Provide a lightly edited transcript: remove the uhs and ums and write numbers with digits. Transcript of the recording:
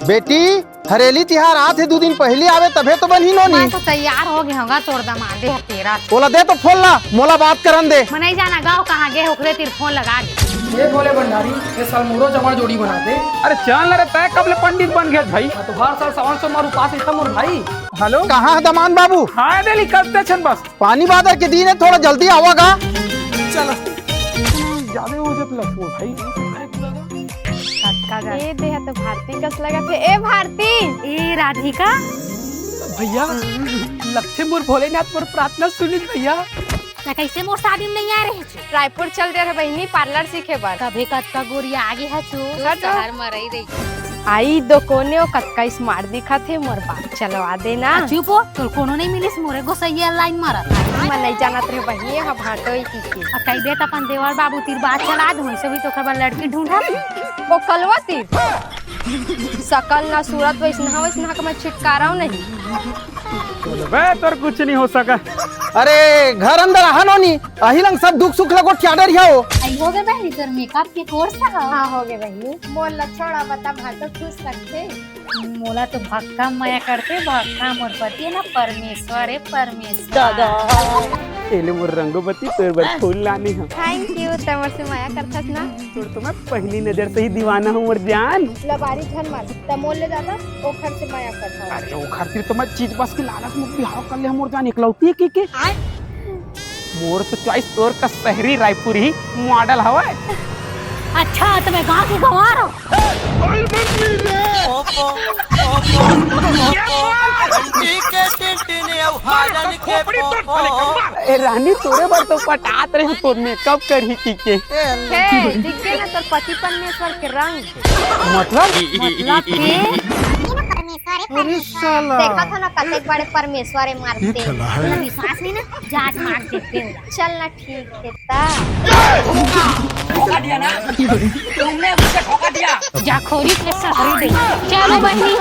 बेटी हरेली तिहार आते 2 दिन पहले आवे तभे तो बनी नो मैं तो तैयार हो गए होगा तोड़ दमादे है तेरा। बोला दे तो फोन ला मोला बात करन दे। मैं नहीं जाना गाँव कहाँ गए होकरे तेरे फोन लगा दे। ये बोले भंडारी ये साल मोरो जमाड़ जोड़ी बना दे। अरे चल रे तय कब ले पंडित बन गया भाई। तो हर साल सावन सोमवार उपास इतना मोर भाई। हेलो कहाँ है दमान बाबू? हाँ दिल्ली करते छन बस पानी बादल के दिन है थोड़ा जल्दी आवागा। चलो ज्यादा हो जब लगो भाई। ए देह तो भारती कस लगा थे। ए भारती ए राधिका भैया लक्ष्मी मोर भोलेनाथ मोर प्रार्थना सुनिल भैया। ना कैसे मोर शादी में नहीं आ रही छे। रायपुर चल रहे बहनी पार्लर सीखे बार। कभी कत्का गोरिया आगे है छू शहर में रही रही। आई दो कोने ओ कतका स्मार्ट दिखा थे मोर बात चलवा देना। चुप हो तो कोनो नहीं मिलिस मोरे को सही लाइन मारा। मैं नहीं जानत रहे बहनी हा भाटो की के। कई दे अपन देवर बाबू तीर बात चला दूं से भी तो खबर लड़की ढूंढा। वो कलवाती सकल ना सूरत वैसना का मैं छिटकारा नहीं। बे तोर कुछ नहीं हो सका। अरे घर अंदर आहा नोनी अही लंग सब दुख सुख लगो चादर हियाओ। आई हो गए बहनी तोर मेकअप के कोर्स था। हाँ हो गए बहनी मोर लछोड़ा बता भाटो खुश रखे। मोला तो भक्का माया करते भक्का मोर पति है ना परमेश्वर है परमेश्वर। दादा एले मोर रंगोबती तोर बर फूल लाने हम। थैंक यू तमर से माया करथस ना। तोर तो मैं पहली नजर से ही दीवाना हूँ मोर जान। लबारी धन मार तमोल ले दादा ओखर से माया करथा। अरे वो खातिर तो मैं चीज बस की लालच में बिहाव कर ले मोर जान इकलौती के मोर तो चॉइस तोर का शहरी रायपुर ही मॉडल हवा। अच्छा तो मैं गाँव की गंवार हूँ। ए रानी तोरे बर तो पटात रहे तो मेकअप करही के। हे दिखे ना तोर पति परमेश्वर के रंग। मतलब देखा था ना कतेक बड़े परमेश्वर मारते। तोरा विश्वास नहीं ना जांच मार देखते हो। चल ना ठीक है ता। जाखोरी के शहरी दे। चलो बहनी